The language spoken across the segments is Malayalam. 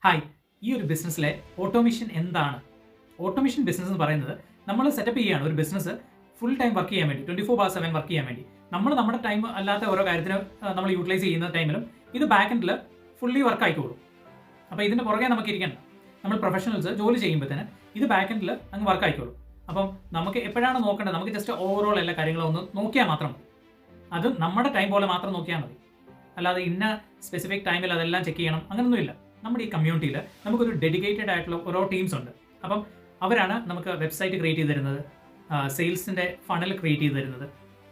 ഹായ്, ഈ ഒരു ബിസിനസ്സിലെ ഓട്ടോമേഷൻ എന്താണ്? ഓട്ടോമേഷൻ ബിസിനസ് എന്ന് പറയുന്നത് നമ്മൾ സെറ്റപ്പ് ചെയ്യുകയാണ് ഒരു ബിസിനസ് ഫുൾ ടൈം വർക്ക് ചെയ്യാൻ വേണ്ടി 24/7 വർക്ക് ചെയ്യാൻ വേണ്ടി. നമ്മൾ നമ്മുടെ ടൈം അല്ലാത്ത ഓരോ കാര്യത്തിന് നമ്മൾ യൂട്ടിലൈസ് ചെയ്യുന്ന ടൈമിലും ഇത് ബാക്ക് എൻഡിൽ ഫുള്ളി വർക്ക് ആയിക്കോളും. അപ്പോൾ ഇതിൻ്റെ പുറകെ നമുക്ക് ഇരിക്കണം. നമ്മൾ പ്രൊഫഷണൽസ് ജോലി ചെയ്യുമ്പോഴത്തേന് ഇത് ബാക്ക് എൻഡിൽ അങ്ങ് വർക്ക് ആയിക്കോളും. അപ്പം നമുക്ക് എപ്പോഴാണ് നോക്കേണ്ടത്? നമുക്ക് ജസ്റ്റ് ഓവറോൾ എല്ലാ കാര്യങ്ങളും ഒന്ന് നോക്കിയാൽ മാത്രം മതി. അത് നമ്മുടെ ടൈം പോലെ മാത്രം നോക്കിയാൽ മതി. അല്ലാതെ ഇന്ന സ്പെസിഫിക് ടൈമിൽ അതെല്ലാം ചെക്ക് ചെയ്യണം അങ്ങനൊന്നുമില്ല. നമ്മുടെ ഈ കമ്മ്യൂണിറ്റിയിൽ നമുക്കൊരു ഡെഡിക്കേറ്റഡ് ആയിട്ടുള്ള ഓരോ ടീംസ് ഉണ്ട്. അപ്പം അവരാണ് നമുക്ക് വെബ്സൈറ്റ് ക്രിയേറ്റ് ചെയ്ത് തരുന്നത്, സെയിൽസിൻ്റെ ഫണൽ ക്രിയേറ്റ് ചെയ്ത് തരുന്നത്,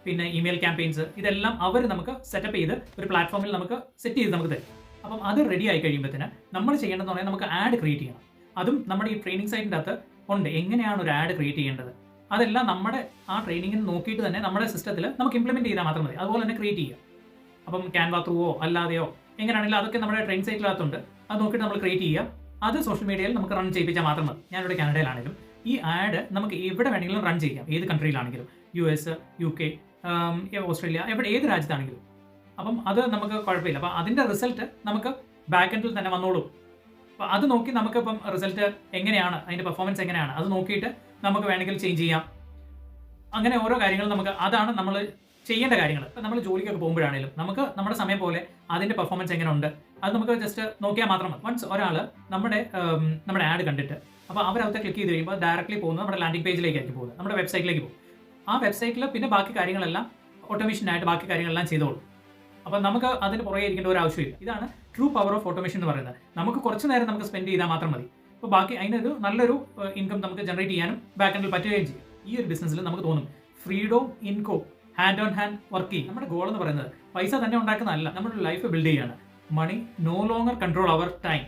പിന്നെ ഇമെയിൽ ക്യാമ്പയിൻസ്, ഇതെല്ലാം അവർ നമുക്ക് സെറ്റപ്പ് ചെയ്ത് ഒരു പ്ലാറ്റ്ഫോമിൽ നമുക്ക് സെറ്റ് ചെയ്ത് നമുക്ക് തരും. അപ്പം അത് റെഡി ആയി കഴിയുമ്പോഴത്തേന് നമ്മൾ ചെയ്യേണ്ടതെന്ന് പറഞ്ഞാൽ നമുക്ക് ആഡ് ക്രിയേറ്റ് ചെയ്യണം. അതും നമ്മുടെ ഈ ട്രെയിനിങ് സൈറ്റിൻ്റെ അകത്ത് ഉണ്ട്. എങ്ങനെയാണ് ഒരു ആഡ് ക്രിയേറ്റ് ചെയ്യേണ്ടത് അതെല്ലാം നമ്മുടെ ആ ട്രെയിനിങ്ങിന് നോക്കിയിട്ട് തന്നെ നമ്മുടെ സിസ്റ്റത്തിൽ നമുക്ക് ഇംപ്ലിമെൻറ്റ് ചെയ്താൽ മാത്രം മതി. അതുപോലെ തന്നെ ക്രിയേറ്റ് ചെയ്യുക. അപ്പം ക്യാൻവ ത്രൂവോ അല്ലാതെയോ എങ്ങനെയാണെങ്കിലും അതൊക്കെ നമ്മുടെ ട്രെയിൻ സൈറ്റിനകത്തുണ്ട്. അത് നോക്കിയിട്ട് നമ്മൾ ക്രിയേറ്റ് ചെയ്യുക. അത് സോഷ്യൽ മീഡിയയിൽ നമുക്ക് റൺ ചെയ്യിപ്പിച്ചാൽ മാത്രം മതി. ഞാനിവിടെ കാനഡയിലാണെങ്കിലും ഈ ആഡ് നമുക്ക് എവിടെ വേണമെങ്കിലും റൺ ചെയ്യാം. ഏത് കൺട്രിയിലാണെങ്കിലും, US, UK, ഓസ്ട്രേലിയ, ഏത് രാജ്യത്താണെങ്കിലും. അപ്പം അത് നമുക്ക് കുഴപ്പമില്ല. അപ്പം അതിൻ്റെ റിസൾട്ട് നമുക്ക് ബാക്ക് എൻഡിൽ തന്നെ വന്നോളൂ. അപ്പോൾ അത് നോക്കി നമുക്ക് ഇപ്പം റിസൾട്ട് എങ്ങനെയാണ്, അതിൻ്റെ പെർഫോമൻസ് എങ്ങനെയാണ്, അത് നോക്കിയിട്ട് നമുക്ക് വേണമെങ്കിൽ ചേഞ്ച് ചെയ്യാം. അങ്ങനെ ഓരോ കാര്യങ്ങളും നമുക്ക് അതാണ് നമ്മൾ ചെയ്യേണ്ട കാര്യങ്ങൾ. ഇപ്പം നമ്മൾ ജോലിക്കൊക്കെ പോകുമ്പോഴാണെങ്കിലും നമുക്ക് നമ്മുടെ സമയം പോലെ അതിൻ്റെ പെർഫോമൻസ് എങ്ങനെ ഉണ്ട് അത് നമുക്ക് ജസ്റ്റ് നോക്കിയാൽ മാത്രം മതി. വൺസ് ഒരാൾ നമ്മുടെ ആഡ് കണ്ടിട്ട് അപ്പോൾ അവരകത്ത് ക്ലിക്ക് ചെയ്ത് കഴിയുമ്പോൾ ഡയറക്റ്റ്ലി പോകുന്നത് നമ്മുടെ ലാൻഡിംഗ് പേജിലേക്കായിരിക്കും പോകുന്നത്, നമ്മുടെ വെബ്സൈറ്റിലേക്ക് പോകും. ആ വെബ്സൈറ്റിൽ പിന്നെ ബാക്കി കാര്യങ്ങളെല്ലാം ഓട്ടോമേഷനായിട്ട് ബാക്കി കാര്യങ്ങളെല്ലാം ചെയ്തോളും. അപ്പോൾ നമുക്ക് അതിന് പുറകെ ഇരിക്കേണ്ട ഒരു ആവശ്യമില്ല. ഇതാണ് ട്രൂ പവർ ഓഫ് ഓട്ടോമേഷൻ എന്ന് പറയുന്നത്. നമുക്ക് കുറച്ച് നേരം നമുക്ക് സ്പെൻഡ് ചെയ്താൽ മാത്രം മതി. അപ്പോൾ ബാക്കി അതിനൊരു നല്ലൊരു ഇൻകം നമുക്ക് ജനറേറ്റ് ചെയ്യാനും ബാക്ക് എൻഡിൽ പറ്റുകയും ചെയ്യും. ഈ ഒരു ബിസിനസ്സിൽ നമുക്ക് തോന്നും freedom income, hand on hand work ചെയ്യും. നമ്മുടെ ഗോൾ എന്ന് പറയുന്നത് പൈസ തന്നെ ഉണ്ടാക്കുന്നതല്ല, നമ്മുടെ ലൈഫ് ബിൽഡ് ചെയ്യാണ്. Money no longer control our time.